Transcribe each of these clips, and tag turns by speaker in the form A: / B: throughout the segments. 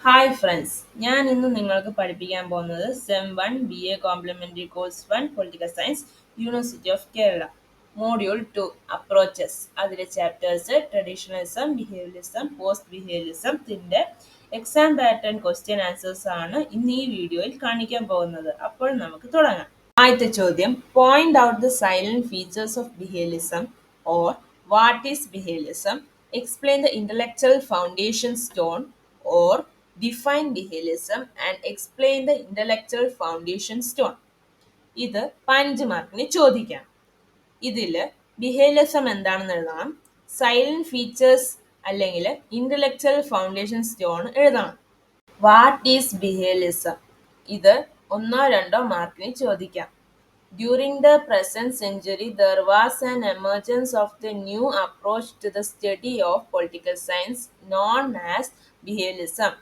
A: Hi friends, ഞാൻ ഇന്ന് നിങ്ങൾക്ക് പഠിപ്പിക്കാൻ പോകുന്നത് sem 1 BA complementary course 1 political science university of Kerala module 2 approaches. അതിലെ ചാപ്റ്റേഴ്സ് ട്രഡീഷണലിസം, ബിഹേവിയറിസം, പോസ്റ്റ് ബിഹേവിയറിസത്തിൻ്റെ എക്സാം പാറ്റേൺ ക്വസ്റ്റ്യൻ ആൻസേഴ്സ് ആണ് ഇന്ന് ഈ വീഡിയോയിൽ കാണിക്കാൻ പോകുന്നത്. അപ്പോൾ നമുക്ക് തുടങ്ങാം. ആദ്യത്തെ ചോദ്യം, point out the silent features of behaviourism or what is behaviourism, explain the intellectual foundation stone or define behaviourism and explain the intellectual foundation stone. ഇത് 15 മാർക്കിന് ചോദിക്കാം. ഇതിൽ ബിഹേവിയറിസം എന്താണെന്ന് എഴുതണം, സൈലന്റ് ഫീച്ചേഴ്സ് അല്ലെങ്കിൽ ഇന്റലക്ച്വൽ ഫൗണ്ടേഷൻ സ്റ്റോൺ എഴുതണം. What is behaviourism, ഇത് 1-2 മാർക്കിന് ചോദിക്കാം. During the present century, there was an emergence of the new approach to the study of political science known as behaviorism.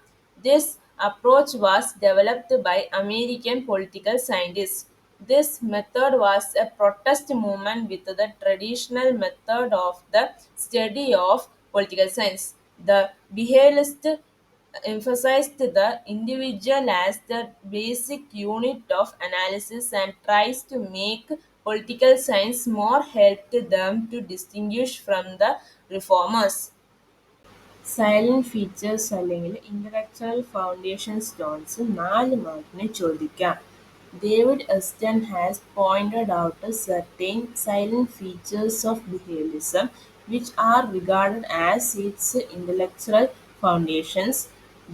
A: This approach was developed by American political scientists. This method was a protest movement with the traditional method of the study of political science. The behaviorist emphasized the individual as the basic unit of analysis and tries to make political science more helped them to distinguish from the reformers. Silent features അല്ലെങ്കിൽ intellectual foundation stones 4 മാർക്കിന് ചോദിക്കാം. David Easton has pointed out certain silent features of behaviorism which are regarded as its intellectual foundations.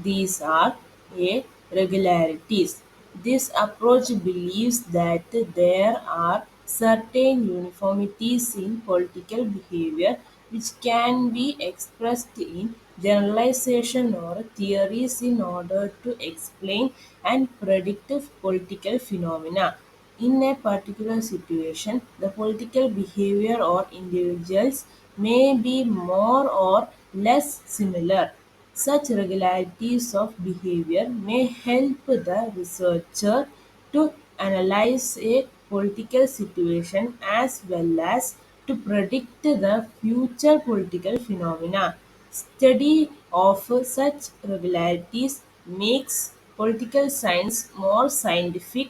A: These are: A. Regularities. This approach believes that there are certain uniformities in political behavior which can be expressed in generalization or theories in order to explain and predict political phenomena. In a particular situation, the political behavior or individuals may be more or less similar. Such regularities of behavior may help the researcher to analyze a political situation as well as to predict the future political phenomena. Study of such regularities makes political science more scientific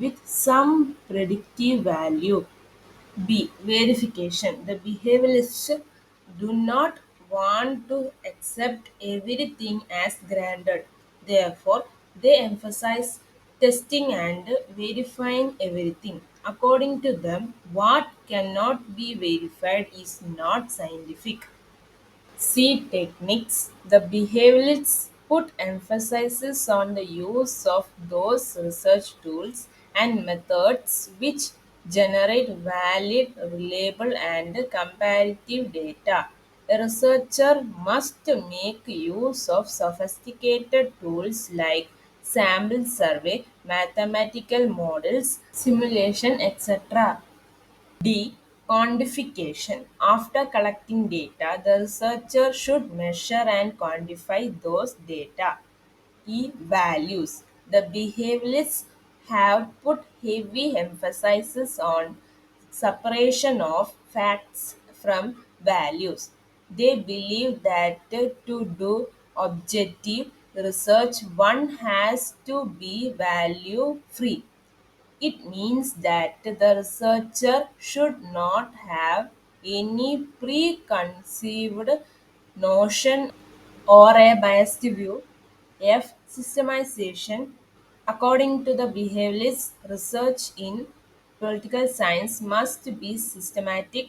A: with some predictive value. B. Verification. The behaviorists do not want to accept everything as granted. Therefore, they emphasize testing and verifying everything. According to them, what cannot be verified is not scientific. C. Techniques. The behaviorists put emphasis on the use of those research tools and methods which generate valid, reliable, and comparative data. A researcher must make use of sophisticated tools like sample survey, mathematical models, simulation, etc. D. Quantification. After collecting data, the researcher should measure and quantify those data. E. Values. The behaviorists have put heavy emphasis on separation of facts from values. They believe that to do objective research, one has to be value free. It means that the researcher should not have any preconceived notion or a biased view. F. Systemization. According to the behaviorist, research in political science must be systematic.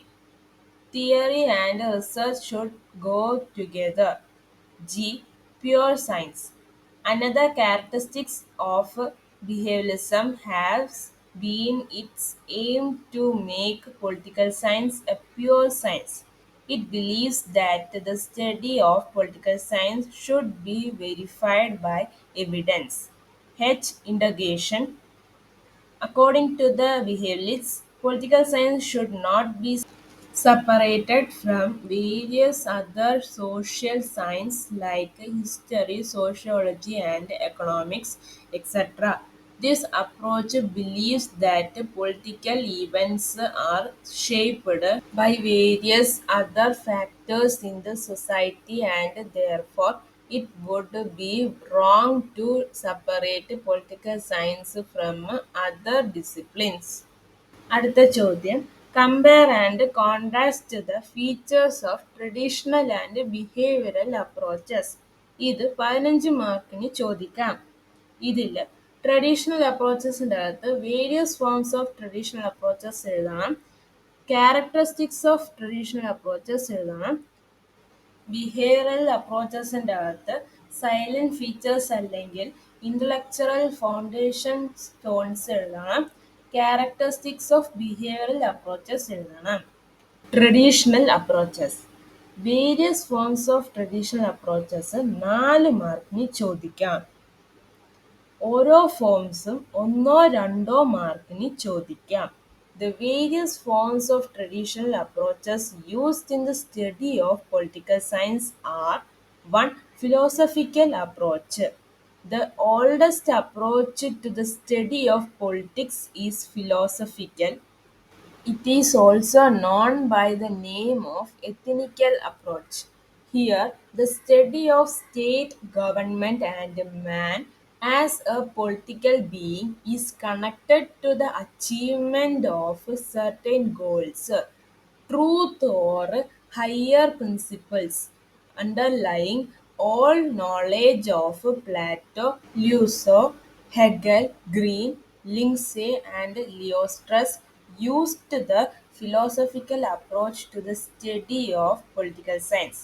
A: Theory and research should go together. G. Pure science. Another characteristic of behaviorism has been its aim to make political science a pure science. It believes that the study of political science should be verified by evidence. H. Integration. According to the behaviorists, political science should not be separated from various other social sciences like history, sociology, and economics, etc. This approach believes that political events are shaped by various other factors in the society and therefore it would be wrong to separate political science from other disciplines. അടുത്ത ചോദ്യം compare and contrast the features of traditional and behavioural approaches. ഇത് 15 മാർക്കിന് ചോദിക്കാം. ഇതിൽ traditional അപ്രോച്ചസിൻ്റെ അകത്ത് various forms of traditional approaches എഴുതണം, characteristics of traditional approaches എഴുതണം, behavioural അപ്രോച്ചസിൻ്റെ അകത്ത് സൈലന്റ് ഫീച്ചേഴ്സ് അല്ലെങ്കിൽ ഇന്റലക്ച്വൽ ഫൗണ്ടേഷൻ സ്റ്റോൺസ് എഴുതണം, ക്യാരക്ടറിസ്റ്റിക്സ് ഓഫ് ബിഹേവിയറൽ അപ്രോച്ചസ് എഴുതണം. Traditional approaches. Various forms of traditional approaches 4 മാർക്കിന് ചോദിക്കാം. ഓരോ ഫോംസും 1-2 മാർക്കിന് ചോദിക്കാം. The various forms of traditional approaches used in the study of political science are: 1. Philosophical approach. The oldest approach to the study of politics is philosophical. It is also known by the name of ethnical approach. Here, the study of state, government, and man as a political being is connected to the achievement of certain goals, truth, or higher principles underlying all knowledge of Plato, Luso, Hegel, Green, Lindsay, and Leostrus used the philosophical approach to the study of political science.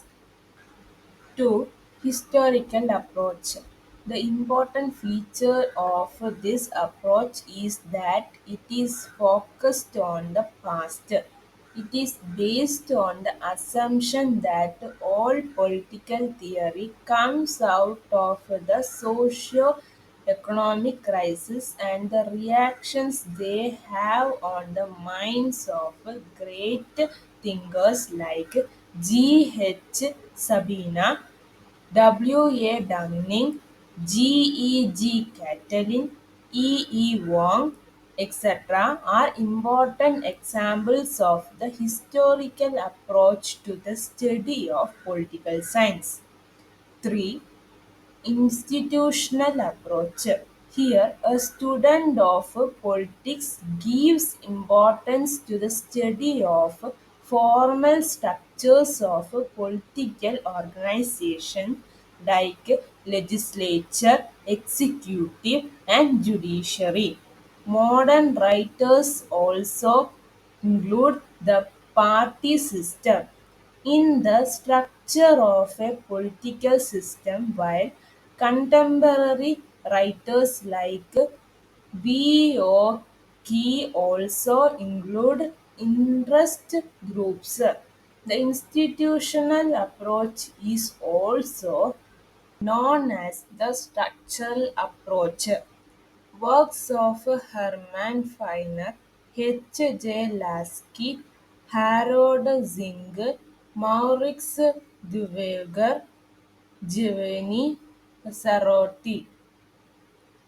A: 2. Historical approach. The important feature of this approach is that it is focused on the past. It is based on the assumption that all political theory comes out of the socio-economic crisis and the reactions they have on the minds of great thinkers like G. H. Sabina, W. A. Downing, G. E. G. Catalin, E. E. Wong, etc. are important examples of the historical approach to the study of political science. 3. Institutional approach. Here, a student of politics gives importance to the study of formal structures of political organization like legislature, executive, and judiciary. Modern writers also include the party system in the structure of a political system, while contemporary writers like B.O. Key also include interest groups. The institutional approach is also known as the structural approach. Works of Hermann Feiner, H. J. Lasky, Harold Zing, Maurix Duverger, Giovanni Sarotti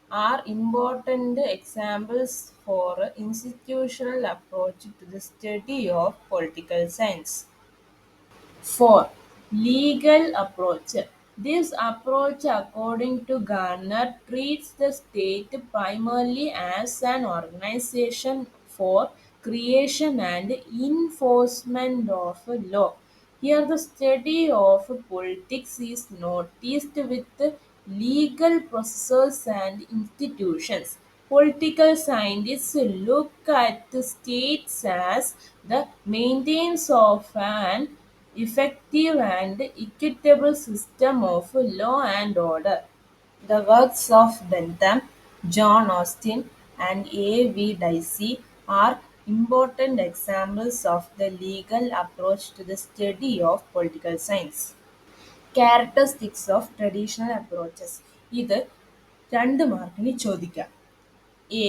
A: are important examples for institutional approach to the study of political science. 4. Legal approach. This approach, according to Garner, treats the state primarily as an organization for creation and enforcement of law. Here, the study of politics is noticed with legal processes and institutions. Political scientists look at the states as the maintainers of an effective and equitable system of law and order. The works of Bentham, John Austin, and A. V. Dicey are important examples of the legal approach to the study of political science. Characteristics of traditional approaches. ഇത് 2 മാർക്കിന് ചോദിക്കാം. A.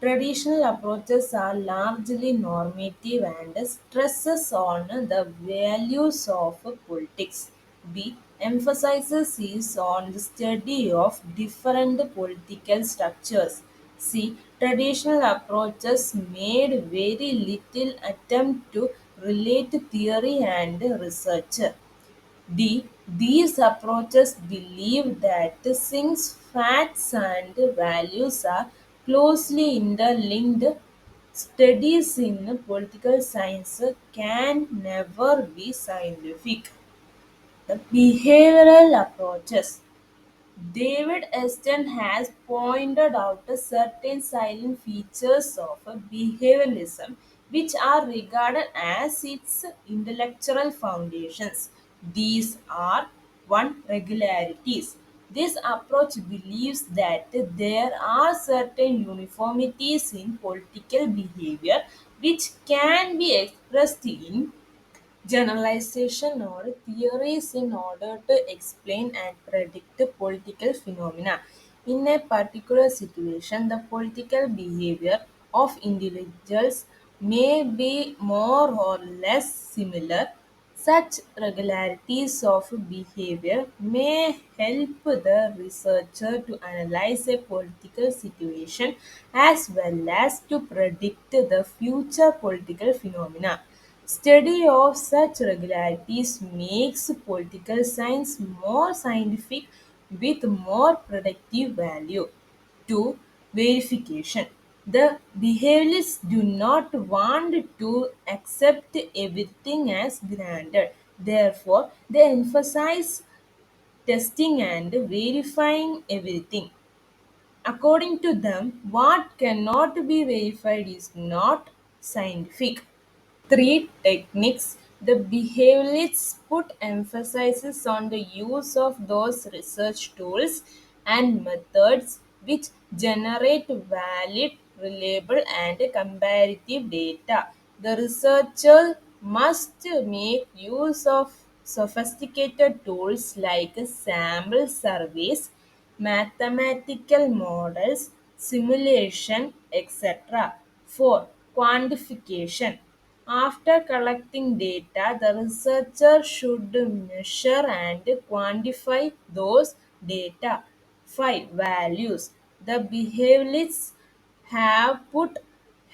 A: Traditional approaches are largely normative and stresses on the values of politics. B. Emphasizes is on the study of different political structures. C. Traditional approaches made very little attempt to relate theory and research. D. These approaches believe that since facts and values are closely interlinked, studies in political science can never be scientific. The behavioral approaches David Easton has pointed out certain silent features of behavioralism which are regarded as its intellectual foundations. These are one regularities. This approach believes that there are certain uniformities in political behavior which can be expressed in generalization or theories in order to explain and predict political phenomena. In a particular situation, the political behavior of individuals may be more or less similar. Such regularities of behavior may help the researcher to analyze a political situation as well as to predict the future political phenomena. Study of such regularities makes political science more scientific with more predictive value. 2. Verification. The behaviorists do not want to accept everything as granted. Therefore, they emphasize testing and verifying everything. According to them, what cannot be verified is not scientific. Three techniques. The behaviorists put emphasis on the use of those research tools and methods which generate valid, reliable, and comparative data. The researcher must make use of sophisticated tools like sample surveys, mathematical models, simulation, etc. 4. Quantification. After collecting data, the researcher should measure and quantify those data. 5. Values. The behaviorists have put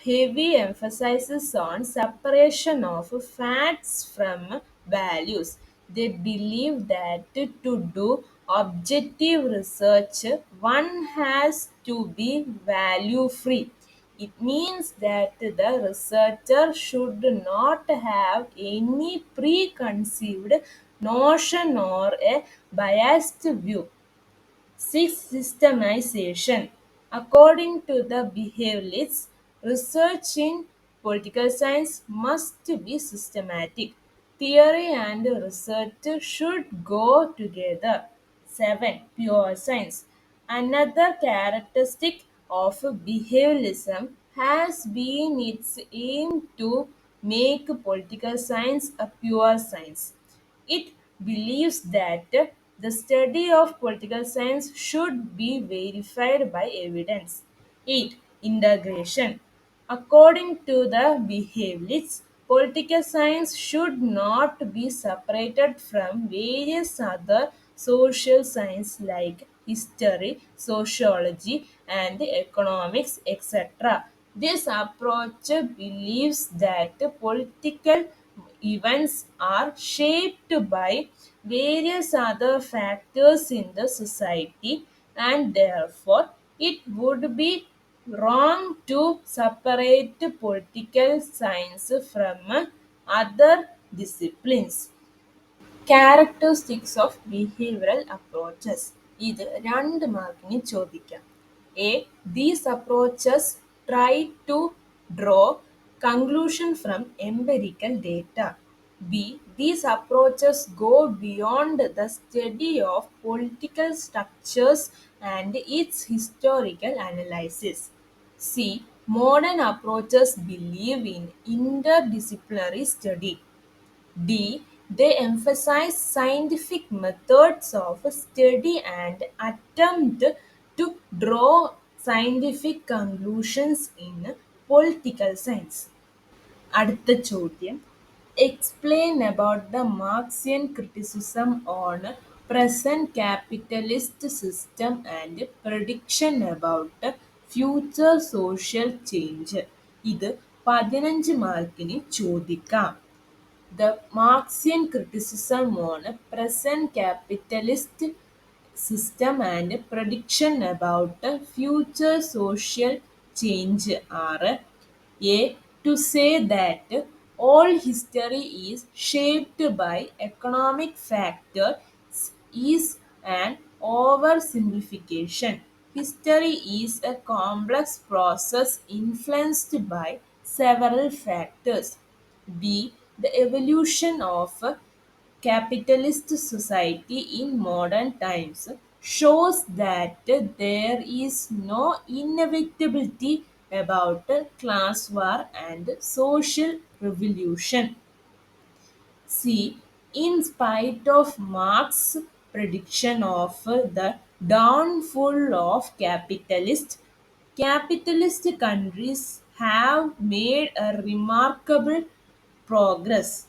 A: heavy emphasis on separation of facts from values. They believe that to do objective research, one has to be value free. It means that the researcher should not have any preconceived notion or a biased view. 6. Systemization. According to the behaviorists, research in political science must be systematic. Theory and research should go together. 7. Pure science. Another characteristic of behavioralism has been its aim to make political science a pure science. It believes that the study of political science should be verified by evidence. 8. Integration. According to the behaviorists, political science should not be separated from various other social sciences like history, sociology, and economics, etc. This approach believes that political events are shaped by various other factors in the society, and therefore it would be wrong to separate political science from other disciplines. Characteristics of behavioral approaches. ഇത് രണ്ട് മാർക്കിന് ചോദിക്കാം. A. These approaches try to draw conclusion from empirical data. B. These approaches go beyond the study of political structures and its historical analysis. C. Modern approaches believe in interdisciplinary study. D. They emphasize scientific methods of study and attempt to draw scientific conclusions in political science. അടുത്ത ചോദ്യം. Explain about the Marxian criticism on present capitalist system and prediction about future social change. ഇത് 15 മാർക്കിന് ചോദിക്കാം. The Marxian criticism on a present capitalist system and prediction about the future social change are a to say that all history is shaped by economic factors is an oversimplification. History is a complex process influenced by several factors. B. The evolution of a capitalist society in modern times shows that there is no inevitability about class war and social revolution. See, in spite of Marx's prediction of the downfall of capitalist countries have made a remarkable progress.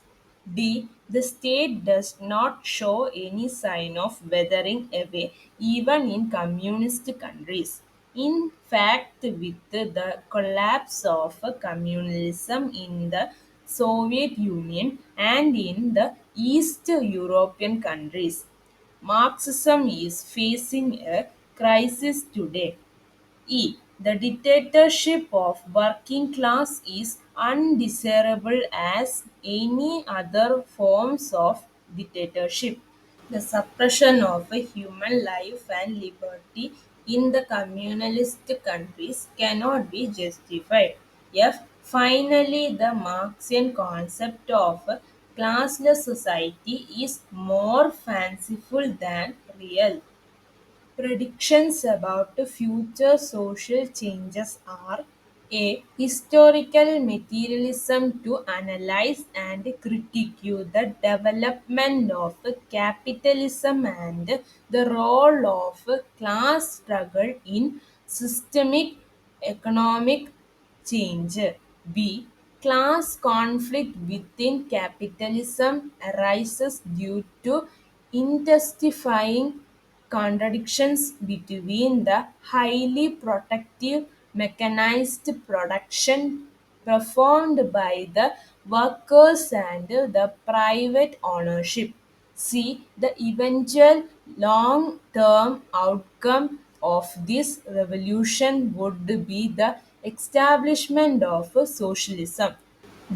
A: D. The state does not show any sign of weathering away, even in communist countries. In fact, with the collapse of communalism in the Soviet Union and in the East European countries, Marxism is facing a crisis today. E. The dictatorship of working class is undesirable as any other forms of dictatorship. The suppression of a human life and liberty in the communist countries cannot be justified. F. Finally, the Marxian concept of a classless society is more fanciful than real. Predictions about the future social changes are a historical materialism to analyze and critique the development of capitalism and the role of class struggle in systemic economic change. B. Class conflict within capitalism arises due to intensifying contradictions between the highly protective mechanized production performed by the workers and the private ownership. See, the eventual long term outcome of this revolution would be the establishment of socialism.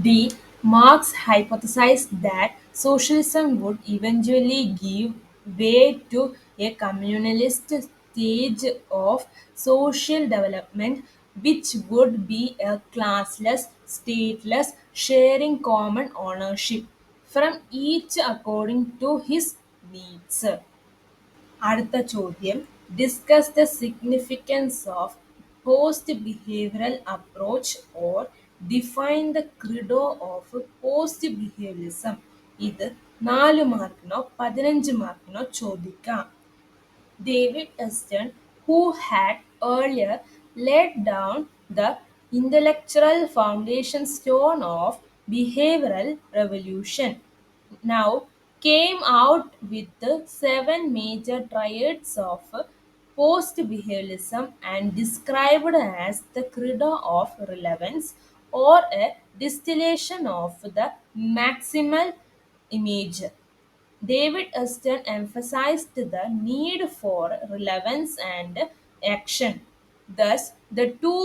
A: D. Marx hypothesized that socialism would eventually give way to a communist stage of social development, which would be a classless, stateless, sharing common ownership from each according to his needs. അടുത്ത ചോദ്യം discuss the significance of post-behavioral approach or define the credo of post-behavioralism. ഇത് 4 മാർക്കിനോ 15 മാർക്കിനോ ചോദിക്കാം. David Easton, who had earlier laid down the intellectual foundation stone of behavioral revolution, now came out with the 7 major triads of post-behavioralism and described as the credo of relevance or a distillation of the maximal image. David Easton emphasized the need for relevance and action. Thus, the two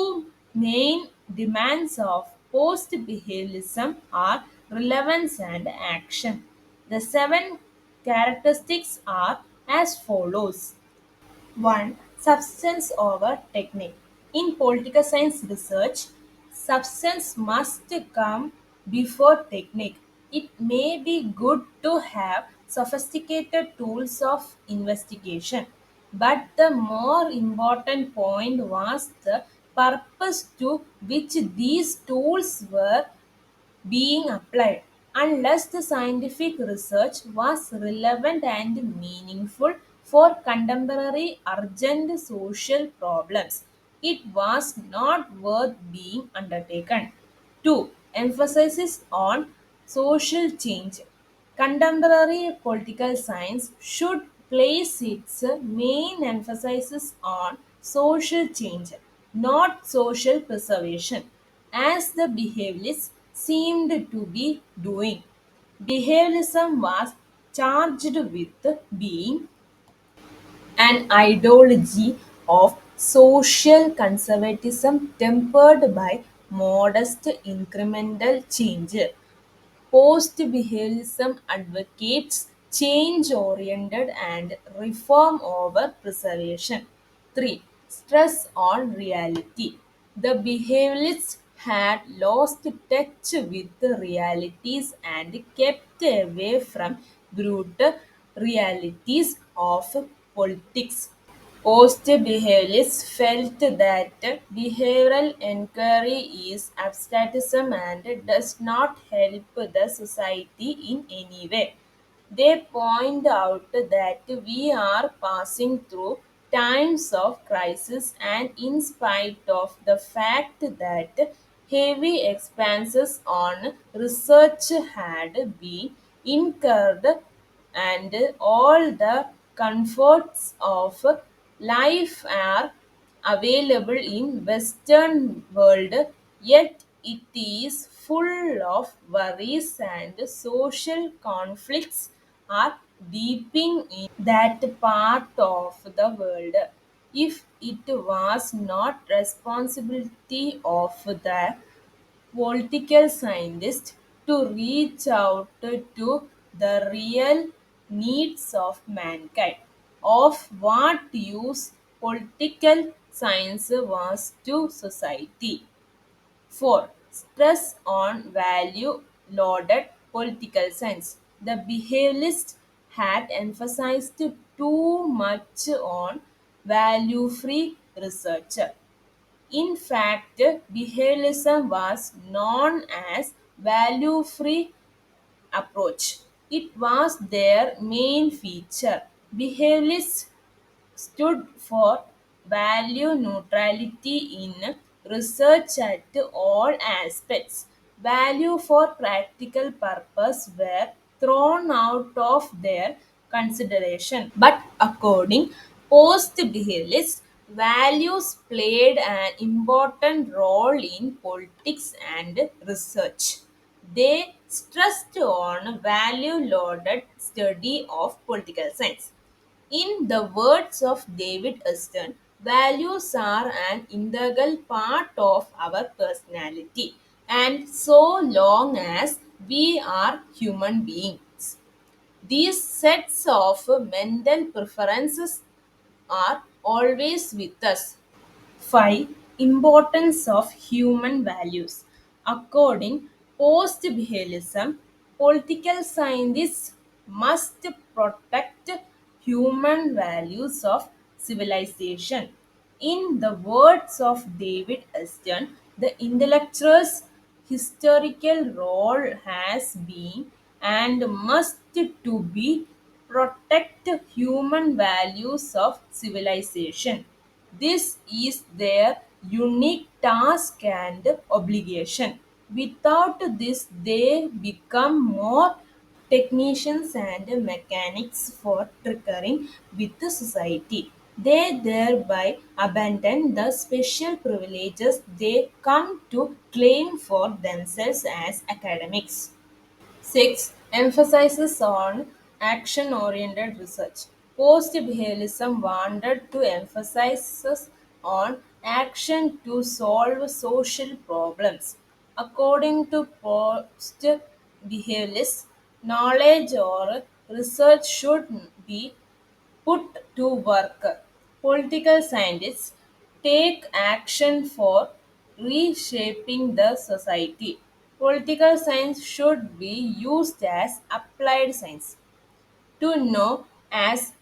A: main demands of post behavioralism are relevance and action. The 7 characteristics are as follows. 1. Substance over technique. In political science research, substance must come before technique. It may be good to have sophisticated tools of investigation, but the more important point was the purpose to which these tools were being applied. Unless the scientific research was relevant and meaningful for contemporary urgent social problems, it was not worth being undertaken. 2. Emphasis on social change. Contemporary political science should place its main emphasis on social change, not social preservation, as the behaviorists seemed to be doing. Behaviorism was charged with being an ideology of social conservatism tempered by modest incremental change. Post-behaviorism advocates change-oriented and reform over preservation. 3. Stress on reality. The behaviorists had lost touch with the realities and kept away from brute realities of politics. Post-behaviorists felt that behavioral inquiry is abstractism and does not help the society in any way. They point out that we are passing through times of crisis, and in spite of the fact that heavy expenses on research had been incurred and all the comforts of life are available in western world, yet it is full of worries and social conflicts are deepening in that part of the world. If it was not responsibility of the political scientists to reach out to the real needs of mankind. Of what use political science was to society. 4. Stress on value loaded political science. The behaviorists had emphasized too much on value free research. In fact, behaviorism was known as value-free approach. It was their main feature. Behaviorists stood for value neutrality in research at all aspects. Value for practical purpose were thrown out of their consideration. But according post behaviorists, values played an important role in politics and research. They stressed on value loaded study of political science. In the words of David Aston, values are an integral part of our personality, and so long as we are human beings. These sets of mental preferences are always with us. 5. Importance of human values. According post-behaviorism, political scientists must protect human values of civilization. In the words of David Aston, the intellectual's historical role has been and must to be protect human values of civilization. This is their unique task and obligation. Without this, they become more technicians and mechanics for trickering with the society. They thereby abandon the special privileges they come to claim for themselves as academics. 6. Emphasizes on action oriented research. Post behaviorism wanted to emphasize on action to solve social problems. According to post behaviorists, knowledge or research should be put to work. Political scientists take action for reshaping the society. Political science should be used as applied science to know, as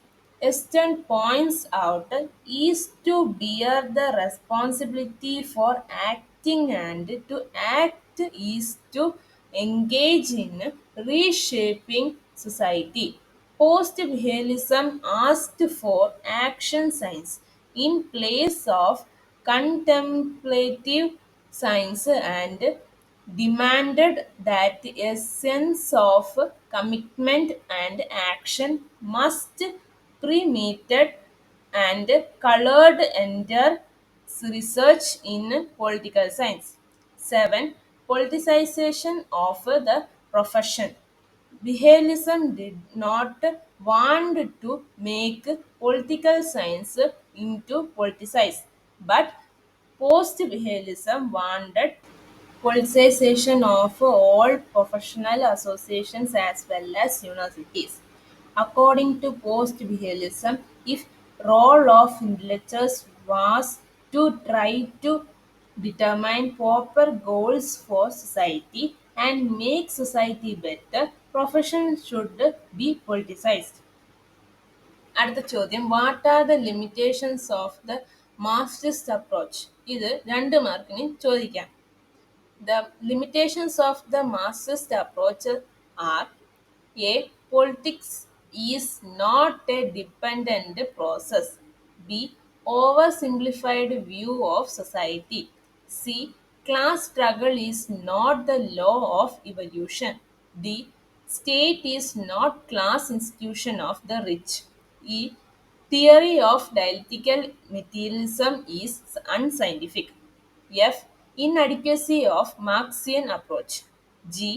A: Easton points out, is to bear the responsibility for acting, and to act is to engage in reshaping society. Post behaviorism asked for action science in place of contemplative science and demanded that a sense of commitment and action must permeate and colored entire research in political science. 7. Politicization of the profession. Behaviorism did not want to make political science into politicized, but post-behaviorism wanted politicization of all professional associations as well as universities. According to post-behavioralism, if role of intellectuals was to try to determine proper goals for society and make society better, profession should be politicized. അടുത്ത ചോദ്യം what are the limitations of the Marxist approach ഇത് 2 മാർക്കിന് ചോദിക്കാം. The limitations of the Marxist approach are: A. Politics is not a dependent process. B. Oversimplified view of society. C. Class struggle is not the law of evolution. D. State is not class institution of the rich. E. Theory of dialectical materialism is unscientific. F. Inadequacy of Marxian approach. G.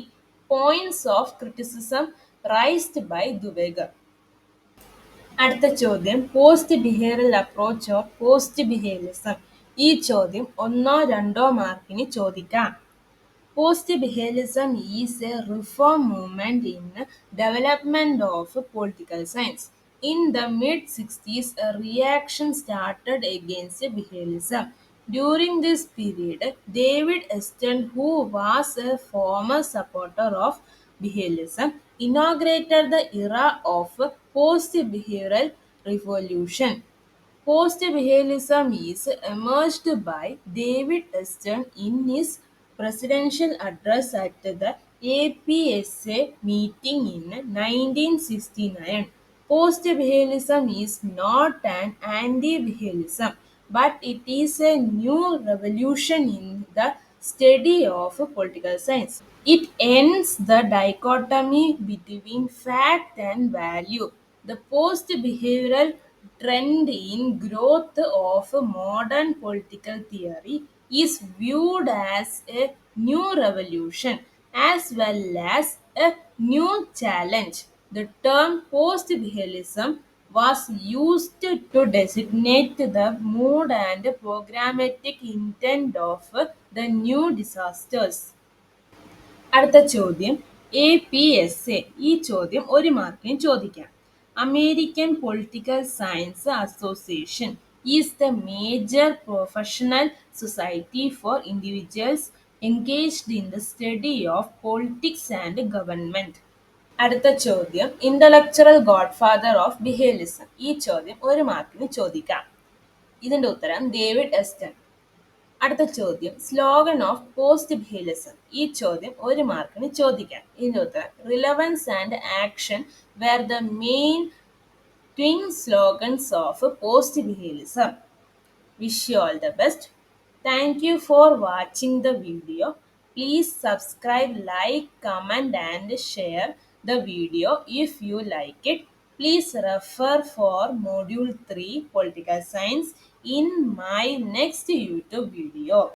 A: Points of criticism raised by Duvega. അടുത്ത ചോദ്യം post behavioural approach or post behaviourism. ഈ ചോദ്യം 1-2 മാർക്കിന് ചോദിക്കാം. Post-behaviorism is a reform movement in development of political science. In the mid-60s, a reaction started against behaviorism. During this period, David Easton, who was a former supporter of behaviorism, inaugurated the era of post-behavioral revolution. Post-behaviorism is emerged by David Easton in his presidential address at the APSA meeting in 1969. Post-behaviorism is not an anti-behaviorism, but it is a new revolution in the study of political science. It ends the dichotomy between fact and value. The post behavioral trend in growth of modern political theory is viewed as a new revolution as well as a new challenge. The term post behaviorism was used to designate the mood and programmatic intent of the new disasters. അടുത്ത ചോദ്യം APSA. ഈ ചോദ്യം 1 മാർക്കിന് ചോദിക്കാം. American political science association is the major professional society for individuals engaged in the study of politics and government. അടുത്ത ചോദ്യം intellectual godfather of behaviourism. ഈ ചോദ്യം 1 മാർക്കിന് ചോദിക്കാം. ഇതിന്റെ ഉത്തരം ഡേവിഡ് എസ്റ്റൺ. അടുത്ത ചോദ്യം സ്ലോഗൻ ഓഫ് പോസ്റ്റ് ബിഹേവിയറിസം. ഈ ചോദ്യം 1 മാർക്കിന് ചോദിക്കാം. ഇതിന്റെ ഉത്തരം relevance and action where the main twin slogans of post behaviorism. Wish you all the best. Thank you for watching the video. Please subscribe, like, comment and share the video if you like it. Please refer for module 3 political science in my next YouTube video.